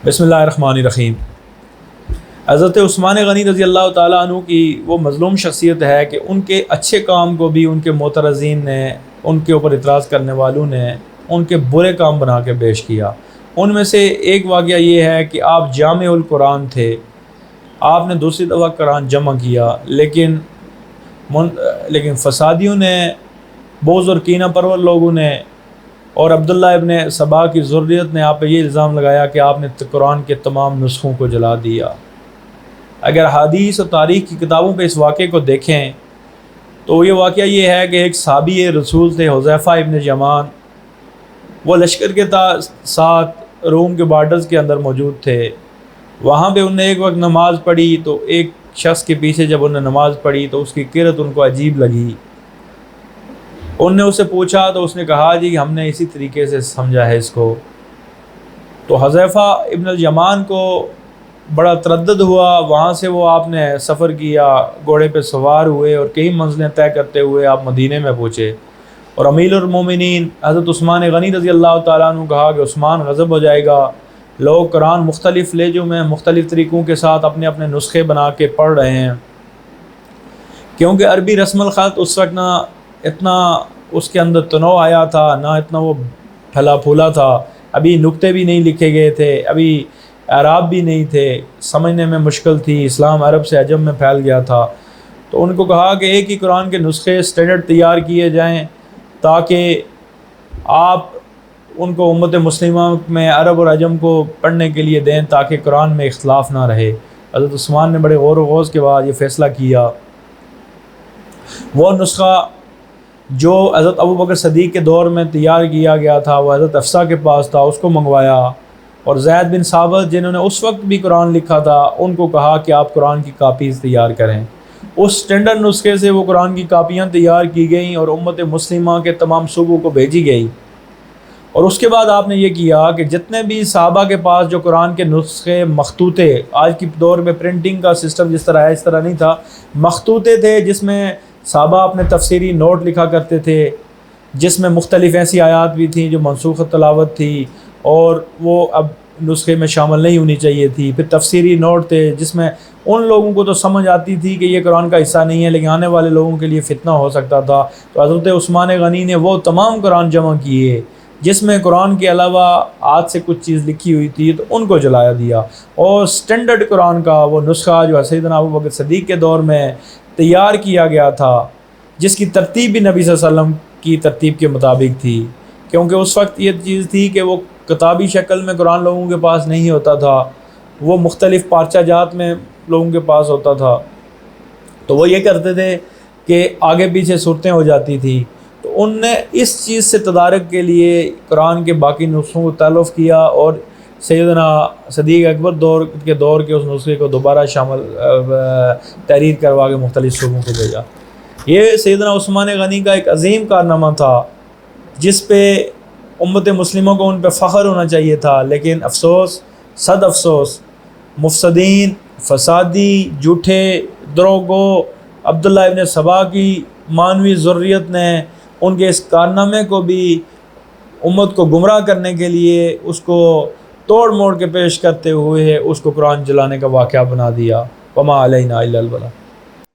بسم اللہ الرحمن الرحیم۔ حضرت عثمان غنی رضی اللہ تعالیٰ عنہ کی وہ مظلوم شخصیت ہے کہ ان کے اچھے کام کو بھی ان کے معترضین نے، ان کے اوپر اعتراض کرنے والوں نے ان کے برے کام بنا کے پیش کیا۔ ان میں سے ایک واقعہ یہ ہے کہ آپ جامع القرآن تھے، آپ نے دوسری دفعہ قرآن جمع کیا، لیکن فسادیوں نے، بغض اور کینہ پرور لوگوں نے اور عبداللہ ابن سبا کی ذریت نے آپ پہ یہ الزام لگایا کہ آپ نے قرآن کے تمام نسخوں کو جلا دیا۔ اگر حدیث اور تاریخ کی کتابوں پہ اس واقعے کو دیکھیں تو یہ واقعہ یہ ہے کہ ایک صحابی رسول تھے حذیفہ ابن یمان، وہ لشکر کے ساتھ روم کے بارڈرز کے اندر موجود تھے۔ وہاں پہ انہوں نے ایک وقت نماز پڑھی تو ایک شخص کے پیچھے جب انہوں نے نماز پڑھی تو اس کی قرت ان کو عجیب لگی۔ انہوں نے اس سے پوچھا تو اس نے کہا جی ہم نے اسی طریقے سے سمجھا ہے اس کو۔ تو حذیفہ ابن الیمان کو بڑا تردد ہوا، وہاں سے وہ آپ نے سفر کیا، گھوڑے پہ سوار ہوئے اور کئی منزلیں طے کرتے ہوئے آپ مدینے میں پہنچے، اور امیر المومنین حضرت عثمان غنی رضی اللہ تعالیٰ عنہ کہا کہ عثمان غضب ہو جائے گا، لوگ قرآن مختلف لہجوں میں مختلف طریقوں کے ساتھ اپنے اپنے نسخے بنا کے پڑھ رہے ہیں، کیونکہ عربی رسم الخط اس وقت نہ اتنا اس کے اندر تنوع آیا تھا، نہ اتنا وہ پھلا پھولا تھا، ابھی نقطے بھی نہیں لکھے گئے تھے، ابھی اعراب بھی نہیں تھے، سمجھنے میں مشکل تھی، اسلام عرب سے عجم میں پھیل گیا تھا۔ تو ان کو کہا کہ ایک ہی قرآن کے نسخے اسٹینڈرڈ تیار کیے جائیں تاکہ آپ ان کو امت مسلمہ میں عرب اور عجم کو پڑھنے کے لیے دیں تاکہ قرآن میں اختلاف نہ رہے۔ حضرت عثمان نے بڑے غور و خوض کے بعد یہ فیصلہ کیا۔ وہ نسخہ جو حضرت ابوبکر صدیق کے دور میں تیار کیا گیا تھا وہ حضرت حفصہ کے پاس تھا، اس کو منگوایا، اور زید بن ثابت جنہوں نے اس وقت بھی قرآن لکھا تھا ان کو کہا کہ آپ قرآن کی کاپیز تیار کریں۔ اس سٹینڈرڈ نسخے سے وہ قرآن کی کاپیاں تیار کی گئیں اور امت مسلمہ کے تمام صوبوں کو بھیجی گئی۔ اور اس کے بعد آپ نے یہ کیا کہ جتنے بھی صحابہ کے پاس جو قرآن کے نسخے مخطوطے، آج کی دور میں پرنٹنگ کا سسٹم جس طرح ہے اس طرح نہیں تھا، مخطوطے تھے جس میں صحابہ اپنے تفسیری نوٹ لکھا کرتے تھے، جس میں مختلف ایسی آیات بھی تھیں جو منسوخ تلاوت تھی اور وہ اب نسخے میں شامل نہیں ہونی چاہیے تھی۔ پھر تفسیری نوٹ تھے جس میں ان لوگوں کو تو سمجھ آتی تھی کہ یہ قرآن کا حصہ نہیں ہے لیکن آنے والے لوگوں کے لیے فتنہ ہو سکتا تھا، تو حضرت عثمان غنی نے وہ تمام قرآن جمع کیے جس میں قرآن کے علاوہ آج سے کچھ چیز لکھی ہوئی تھی تو ان کو جلایا دیا، اور سٹینڈرڈ قرآن کا وہ نسخہ جو سیدنا ابوبکر صدیق کے دور میں تیار کیا گیا تھا، جس کی ترتیب بھی نبی صلی اللہ علیہ وسلم کی ترتیب کے مطابق تھی، کیونکہ اس وقت یہ چیز تھی کہ وہ کتابی شکل میں قرآن لوگوں کے پاس نہیں ہوتا تھا، وہ مختلف پارچہ جات میں لوگوں کے پاس ہوتا تھا، تو وہ یہ کرتے تھے کہ آگے پیچھے صورتیں ہو جاتی تھی، تو ان نے اس چیز سے تدارک کے لیے قرآن کے باقی نسخوں کو تألف کیا اور سیدنا صدیق اکبر دور کے اس نسخے کو دوبارہ شامل تحریر کروا کے مختلف صوبوں کو بھیجا۔ یہ سیدنا عثمان غنی کا ایک عظیم کارنامہ تھا جس پہ امت مسلموں کو ان پہ فخر ہونا چاہیے تھا، لیکن افسوس، صد افسوس، مفسدین، فسادی، جھوٹے، دروغگو عبداللہ ابن سبا کی مانوی ذریت نے ان کے اس کارنامے کو بھی امت کو گمراہ کرنے کے لیے اس کو توڑ موڑ کے پیش کرتے ہوئے اس کو قرآن جلانے کا واقعہ بنا دیا۔ وما علینا الا البلاغ۔